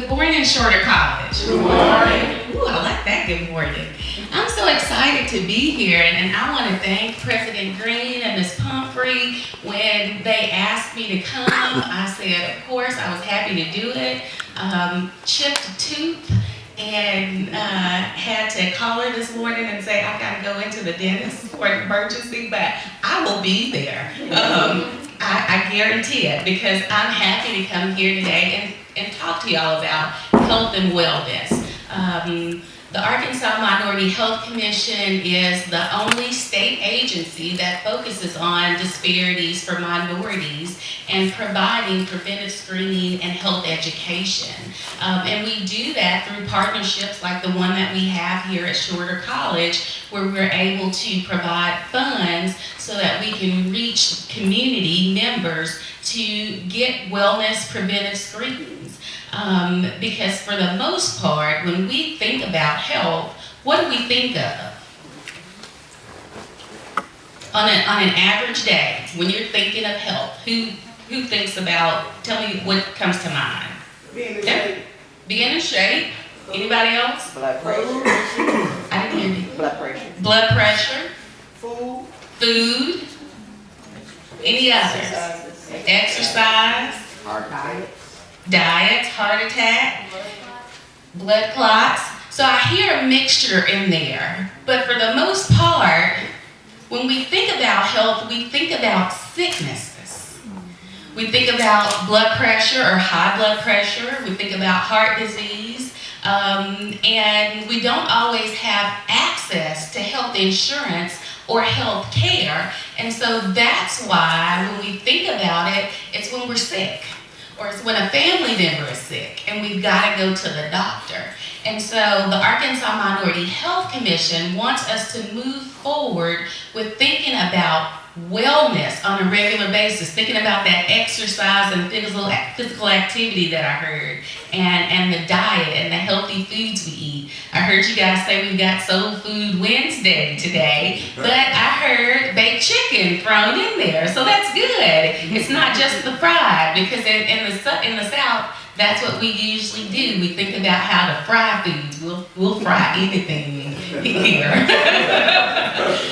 Good morning, Shorter College. Good morning. Ooh, I like that. Good morning. I'm so excited to be here, and I want to thank President Green and Ms. Pumphrey. When they asked me to come, I said, of course, I was happy to do it. Chipped a tooth and had to call her this morning and say, I got to go into the dentist for an emergency, but I will be there. I guarantee it, because I'm happy to come here today and talk to y'all about health and wellness. The Arkansas Minority Health Commission is the only state agency that focuses on disparities for minorities and providing preventive screening and health education. And we do that through partnerships like the one that we have here at Shorter College, where we're able to provide funds so that we can reach community members to get wellness preventive screenings. Because for the most part, when we think about health, what do we think of? On an average day, when you're thinking of health, who thinks about, tell me what comes to mind? Being in shape. Being in shape. Anybody else? Blood pressure. I didn't hear you. Blood pressure. Blood pressure. Food. Any others? Exercise. Diets, heart attack, blood clots. So I hear a mixture in there. But for the most part, when we think about health, we think about sicknesses. We think about blood pressure or high blood pressure. We think about heart disease. And we don't always have access to health insurance or health care. And so that's why when we think about it, it's when we're sick. Or it's when a family member is sick and we've got to go to the doctor. And so the Arkansas Minority Health Commission wants us to move forward with thinking about wellness on a regular basis, thinking about that exercise and physical activity that I heard, and the diet and the healthy foods we eat. I heard you guys say we've got Soul Food Wednesday today, but I heard baked chicken thrown in there, so that's good. It's not just the fried, because in the South, that's what we usually do. We think about how to fry foods. We'll fry anything here.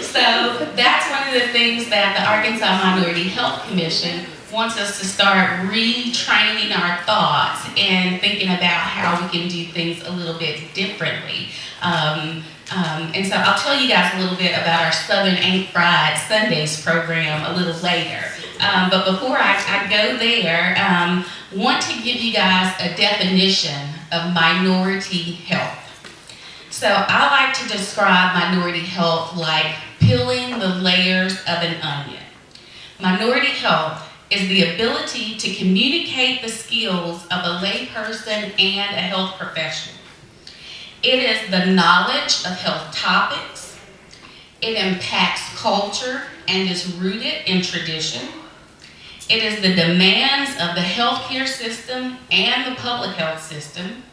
So that's one of the things that the Arkansas Minority Health Commission wants us to start retraining our thoughts and thinking about how we can do things a little bit differently. And so I'll tell you guys a little bit about our Southern Ain't Fried Sundays program a little later. But before I go there, want to give you guys a definition of minority health. So I like to describe minority health like peeling the layers of an onion. Minority health is the ability to communicate the skills of a layperson and a health professional. It is the knowledge of health topics. It impacts culture and is rooted in tradition. It is the demands of the healthcare system and the public health system.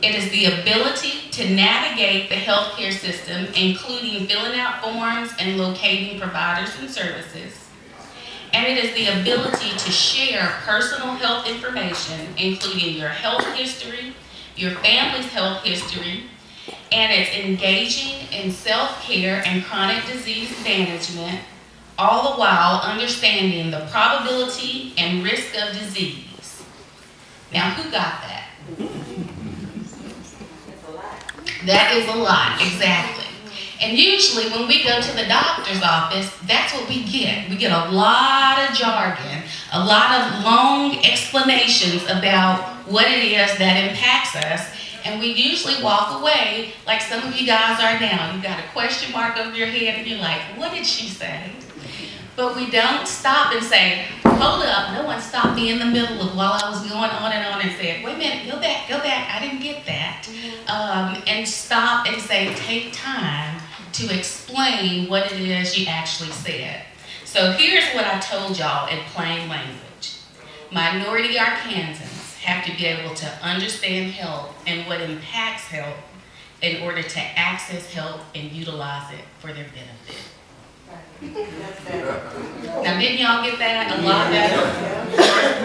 It is the ability to navigate the healthcare system, including filling out forms and locating providers and services. And it is the ability to share personal health information, including your health history, your family's health history, and it's engaging in self-care and chronic disease management, all the while understanding the probability and risk of disease. Now, who got that? That is a lot, exactly. And usually when we go to the doctor's office, that's what we get. We get a lot of jargon, a lot of long explanations about what it is that impacts us. And we usually walk away like some of you guys are now. You've got a question mark over your head and you're like, what did she say? But we don't stop and say, hold up, no one stopped me in the middle of while I was going on and said, wait a minute, go back, I didn't get that. And stop and say, take time to explain what it is you actually said. So here's what I told y'all in plain language. Minority Arkansans have to be able to understand health and what impacts health in order to access health and utilize it for their benefit. Now, didn't y'all get that? A lot better?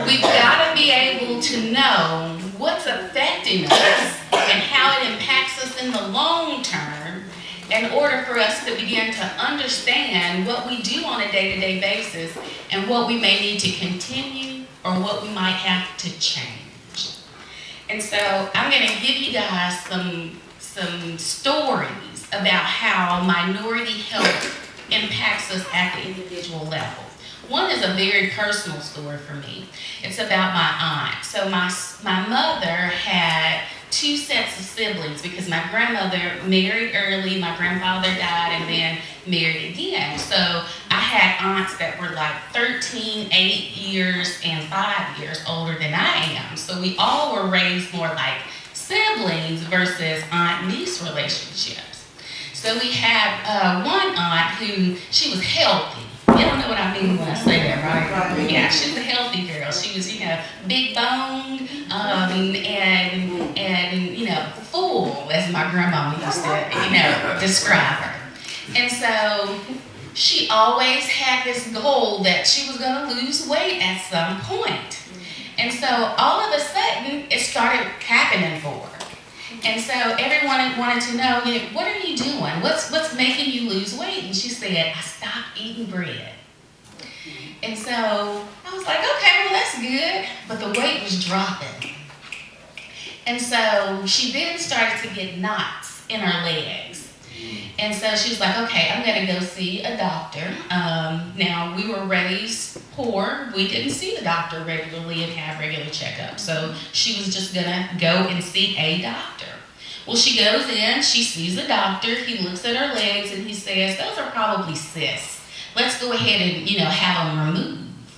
We've got to be able to know what's affecting us and how it impacts us in the long term in order for us to begin to understand what we do on a day-to-day basis and what we may need to continue or what we might have to change. And so I'm going to give you guys some stories about how minority health impacts us at the individual level. One is a very personal story for me. It's about my aunt. So my mother had 2 sets of siblings because my grandmother married early, my grandfather died, and then married again. So I had aunts that were like 13, 8 years, and 5 years older than I am. So we all were raised more like siblings versus aunt-niece relationships. So we had one aunt who, she was healthy. You don't know what I mean when I say that, right? Yeah, she was a healthy girl. She was, big boned, and full, as my grandma used to, describe her. And so she always had this goal that she was going to lose weight at some point. And so all of a sudden, it started happening for her. And so everyone wanted to know, what are you doing? What's making you lose weight? And she said, I stopped eating bread. And so I was like, okay, well, that's good. But the weight was dropping. And so she then started to get knots in her legs. And so she was like, okay, I'm going to go see a doctor. Now, we were raised poor. We didn't see the doctor regularly and have regular checkups. So she was just going to go and see a doctor. Well, she goes in, she sees the doctor, he looks at her legs, and he says, those are probably cysts. Let's go ahead and, have them removed.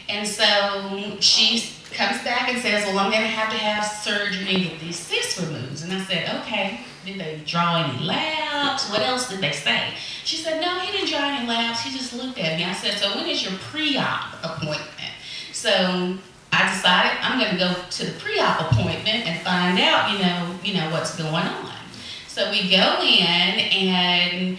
And so she comes back and says, well, I'm going to have surgery and get these cysts removed. And I said, okay, did they draw any labs? What else did they say? She said, no, he didn't draw any labs. He just looked at me. I said, so when is your pre-op appointment? So I decided I'm going to go to the pre-op appointment and find out, what's going on. So we go in and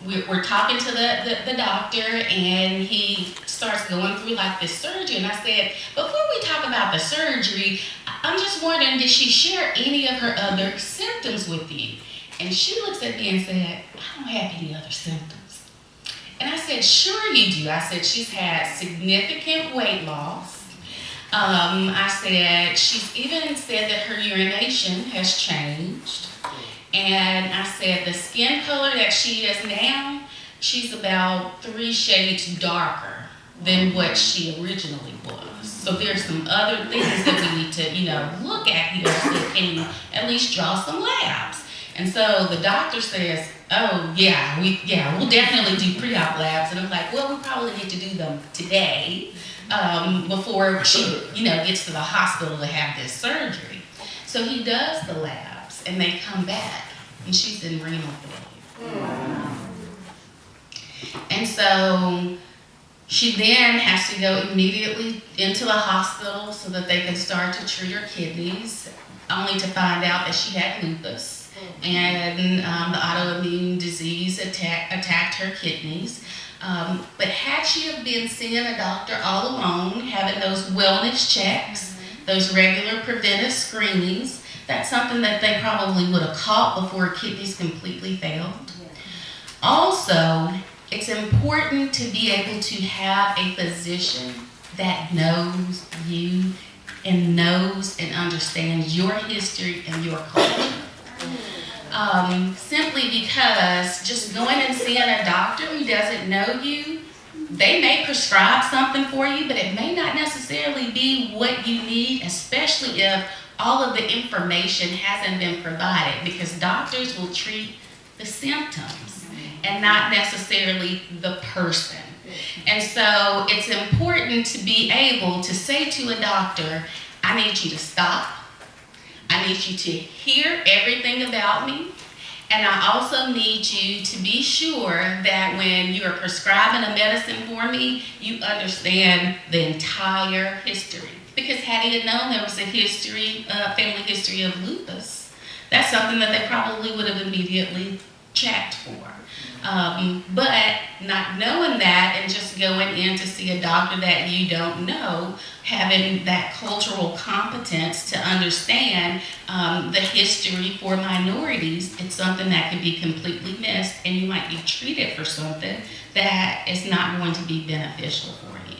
we're talking to the doctor, and he starts going through like this surgery. And I said, before we talk about the surgery, I'm just wondering, did she share any of her other symptoms with you? And she looks at me and said, I don't have any other symptoms. And I said, sure you do. I said, she's had significant weight loss. I said, she's even said that her urination has changed. And I said, the skin color that she is now, she's about 3 shades darker than what she originally was. So there's some other things that we need to, look at here so that can at least draw some labs. And so the doctor says, oh, we'll definitely do pre-op labs. And I'm like, well, we probably need to do them today before she, gets to the hospital to have this surgery. So he does the labs, and they come back, and she's in renal failure. And so she then has to go immediately into the hospital so that they can start to treat her kidneys, only to find out that she had lupus. And the autoimmune disease attacked her kidneys. But had she have been seeing a doctor all alone, having those wellness checks, those regular preventive screenings, that's something that they probably would have caught before her kidneys completely failed. Also, it's important to be able to have a physician that knows you and knows and understands your history and your culture. Simply because just going and seeing a doctor who doesn't know you, they may prescribe something for you, but it may not necessarily be what you need, especially if all of the information hasn't been provided, because doctors will treat the symptoms and not necessarily the person. And so it's important to be able to say to a doctor, I need you to stop. I need you to hear everything about me. And I also need you to be sure that when you are prescribing a medicine for me, you understand the entire history. Because had he had known there was a family history of lupus, that's something that they probably would have immediately checked for. But not knowing that and just going in to see a doctor that you don't know, having that cultural competence to understand the history for minorities, it's something that can be completely missed, and you might be treated for something that is not going to be beneficial for you.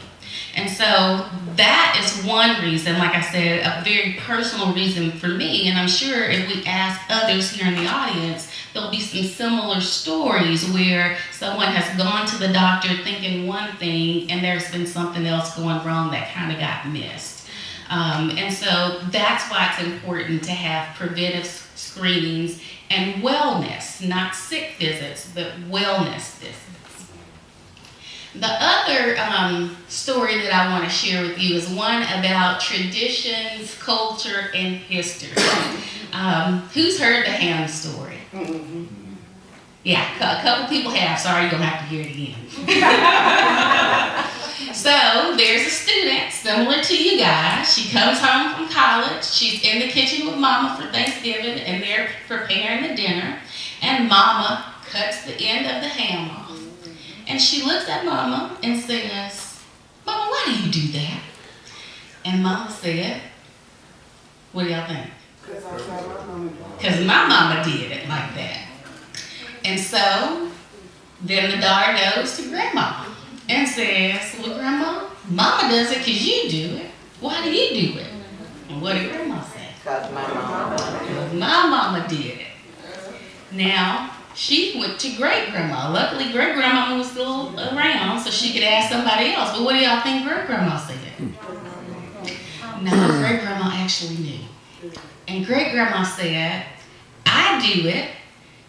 And so that is one reason, like I said, a very personal reason for me, and I'm sure if we ask others here in the audience, there'll be some similar stories where someone has gone to the doctor thinking one thing and there's been something else going wrong that kind of got missed. And so that's why it's important to have preventive screenings and wellness, not sick visits, but wellness visits. The other story that I want to share with you is one about traditions, culture, and history. Who's heard the ham story? Mm-hmm. Yeah, a couple people have. Sorry, you're going to have to hear it again. So, there's a student similar to you guys. She comes home from college. She's in the kitchen with Mama for Thanksgiving, and they're preparing the dinner. And Mama cuts the end of the ham off. And she looks at Mama and says, "Mama, why do you do that?" And Mama said, "What do y'all think?" Because my mama did it like that. And so then the daughter goes to Grandma and says, "Well, Grandma, Mama does it because you do it. Why do you do it?" And what did Grandma say? Because my mama. Because my mama did it. Now, she went to great-grandma. Luckily, great-grandma was still around, so she could ask somebody else. But what do y'all think great-grandma said? No, great-grandma actually knew. And great-grandma said, "I do it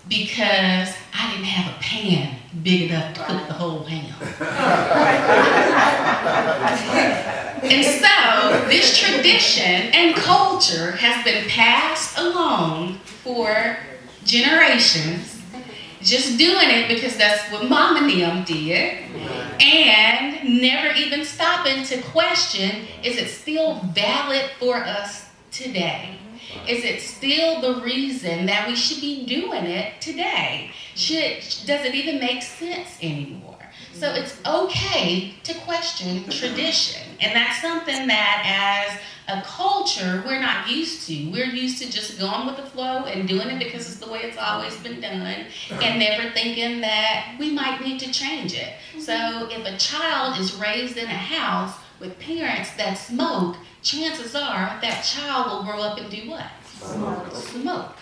because I didn't have a pan big enough to cook the whole ham." And so, this tradition and culture has been passed along for generations, just doing it because that's what Mama and them did, and never even stopping to question, is it still valid for us today? Is it still the reason that we should be doing it today? Does it even make sense anymore? So it's okay to question tradition, and that's something that as a culture we're not used to. We're used to just going with the flow and doing it because it's the way it's always been done, and never thinking that we might need to change it. So if a child is raised in a house with parents that smoke, chances are that child will grow up and do what? Smoke.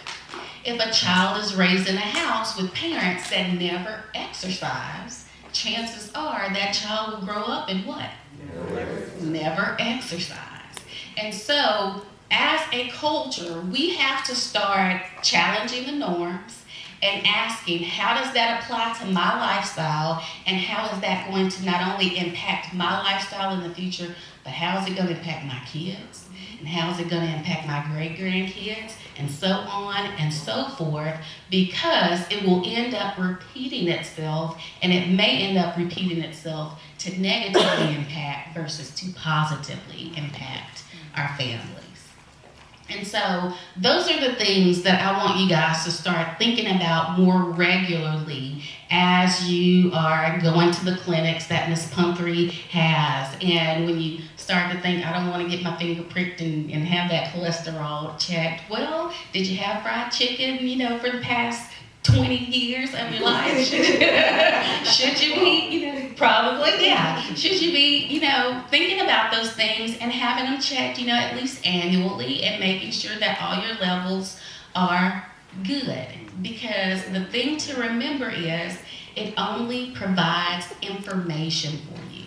If a child is raised in a house with parents that never exercise, chances are that child will grow up and what? Never exercise. And so, as a culture, we have to start challenging the norms and asking, how does that apply to my lifestyle, and how is that going to not only impact my lifestyle in the future, but how is it going to impact my kids? And how is it going to impact my great-grandkids, and so on and so forth, because it will end up repeating itself, and it may end up repeating itself to negatively impact versus to positively impact our families. And so those are the things that I want you guys to start thinking about more regularly as you are going to the clinics that Ms. Pumphrey has. And when you start to think, I don't want to get my finger pricked and have that cholesterol checked. Well, did you have fried chicken, for the past 20 years of your life? Should you be, probably, yeah. Should you be, thinking about those things and having them checked, at least annually, and making sure that all your levels are good? Because the thing to remember is it only provides information for you.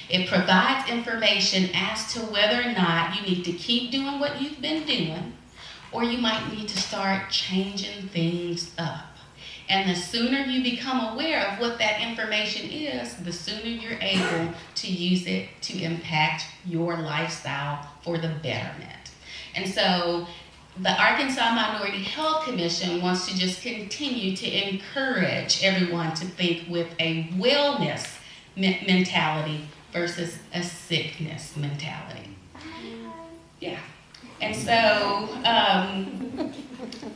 It provides information as to whether or not you need to keep doing what you've been doing, or you might need to start changing things up. And the sooner you become aware of what that information is, the sooner you're able to use it to impact your lifestyle for the betterment. And so the Arkansas Minority Health Commission wants to just continue to encourage everyone to think with a wellness mentality versus a sickness mentality. Yeah. And so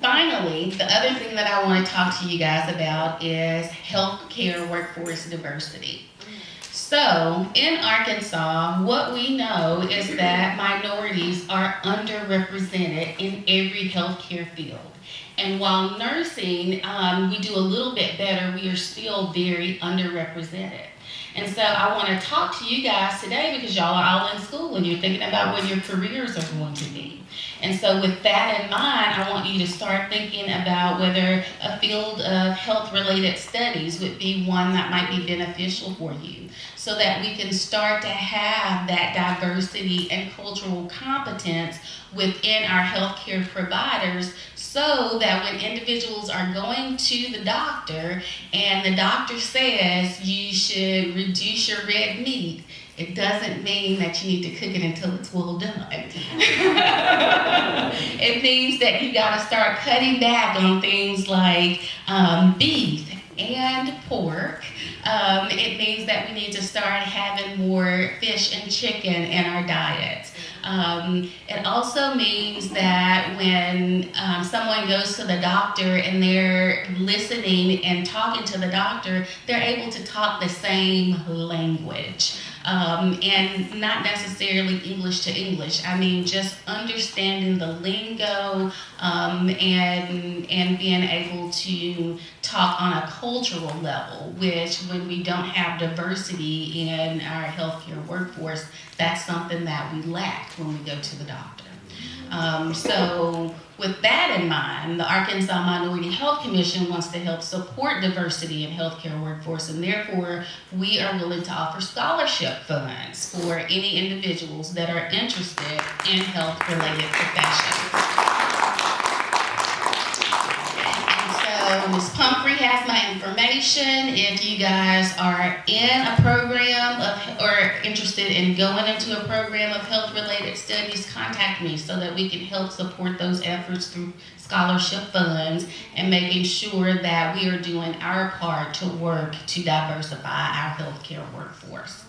Finally, the other thing that I want to talk to you guys about is healthcare workforce diversity. So, in Arkansas, what we know is that minorities are underrepresented in every healthcare field. And while nursing, we do a little bit better, we are still very underrepresented. And so I want to talk to you guys today because y'all are all in school and you're thinking about what your careers are going to be. And so with that in mind, I want you to start thinking about whether a field of health-related studies would be one that might be beneficial for you, so that we can start to have that diversity and cultural competence within our healthcare providers, so that when individuals are going to the doctor and the doctor says you should reduce your red meat, it doesn't mean that you need to cook it until it's well done. It means that you got to start cutting back on things like beef and pork. It means that we need to start having more fish and chicken in our diets. It also means that when someone goes to the doctor and they're listening and talking to the doctor, they're able to talk the same language. And not necessarily English to English. I mean, just understanding the lingo and being able to talk on a cultural level, which when we don't have diversity in our healthcare workforce, that's something that we lack when we go to the doctor. So with that in mind, the Arkansas Minority Health Commission wants to help support diversity in healthcare workforce, and therefore we are willing to offer scholarship funds for any individuals that are interested in health-related professions. Ms. Pumphrey has my information. If you guys are in a program or interested in going into a program of health-related studies, contact me so that we can help support those efforts through scholarship funds and making sure that we are doing our part to work to diversify our healthcare workforce.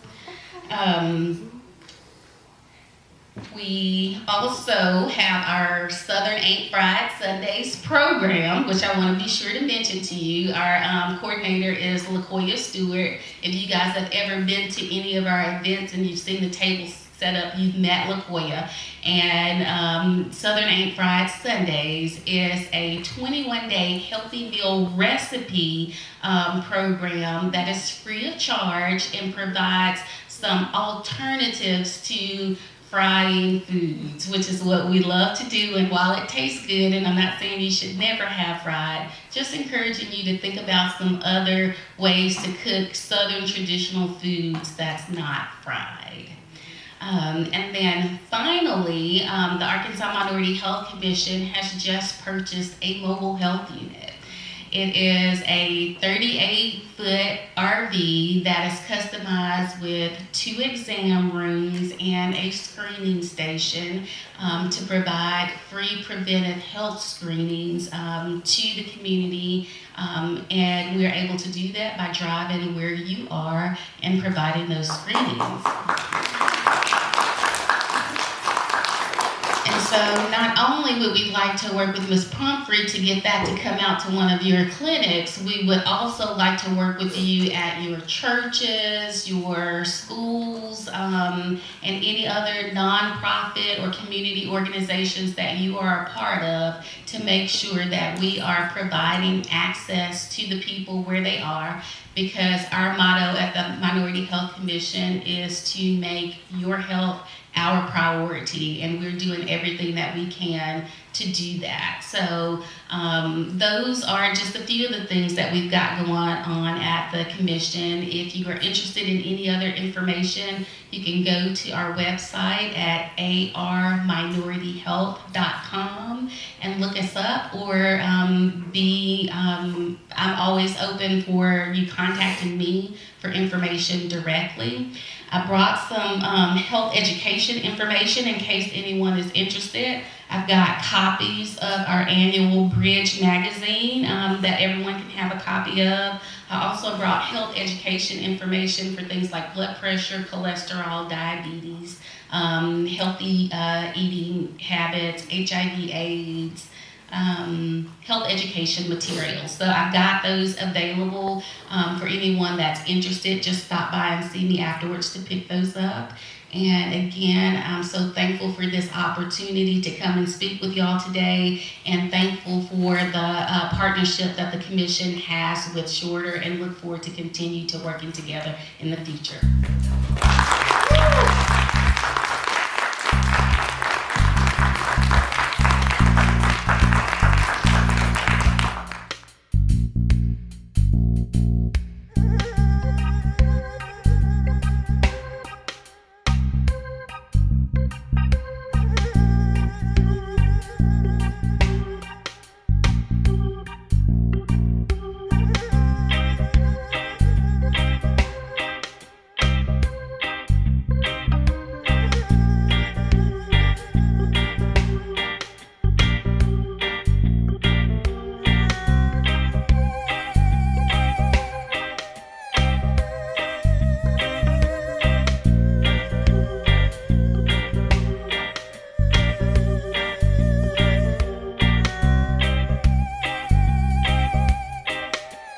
We also have our Southern Ain't Fried Sundays program, which I want to be sure to mention to you. Our coordinator is LaKoya Stewart. If you guys have ever been to any of our events and you've seen the tables set up, you've met LaKoya. And Southern Ain't Fried Sundays is a 21-day healthy meal recipe program that is free of charge and provides some alternatives to frying foods, which is what we love to do. And while it tastes good, and I'm not saying you should never have fried, just encouraging you to think about some other ways to cook Southern traditional foods that's not fried. And then finally, the Arkansas Minority Health Commission has just purchased a mobile health unit. It is a 38-foot RV that is customized with 2 exam rooms and a screening station to provide free preventive health screenings to the community. And we're able to do that by driving where you are and providing those screenings. And so not only would we like to work with Ms. Pumphrey to get that to come out to one of your clinics, we would also like to work with you at your churches, your schools, and any other nonprofit or community organizations that you are a part of to make sure that we are providing access to the people where they are, because our motto at the Minority Health Commission is to make your health our priority, and we're doing everything that we can to do that. So those are just a few of the things that we've got going on at the commission. If you are interested in any other information, you can go to our website at arminorityhealth.com and look us up, or I'm always open for you contacting me for information directly. I brought some health education information in case anyone is interested. I've got copies of our annual Bridge magazine that everyone can have a copy of. I also brought health education information for things like blood pressure, cholesterol, diabetes, healthy eating habits, HIV/AIDS, health education materials. So I've got those available for anyone that's interested. Just stop by and see me afterwards to pick those up. And again, I'm so thankful for this opportunity to come and speak with y'all today, and thankful for the partnership that the Commission has with ShaRhonda, and look forward to continue to working together in the future.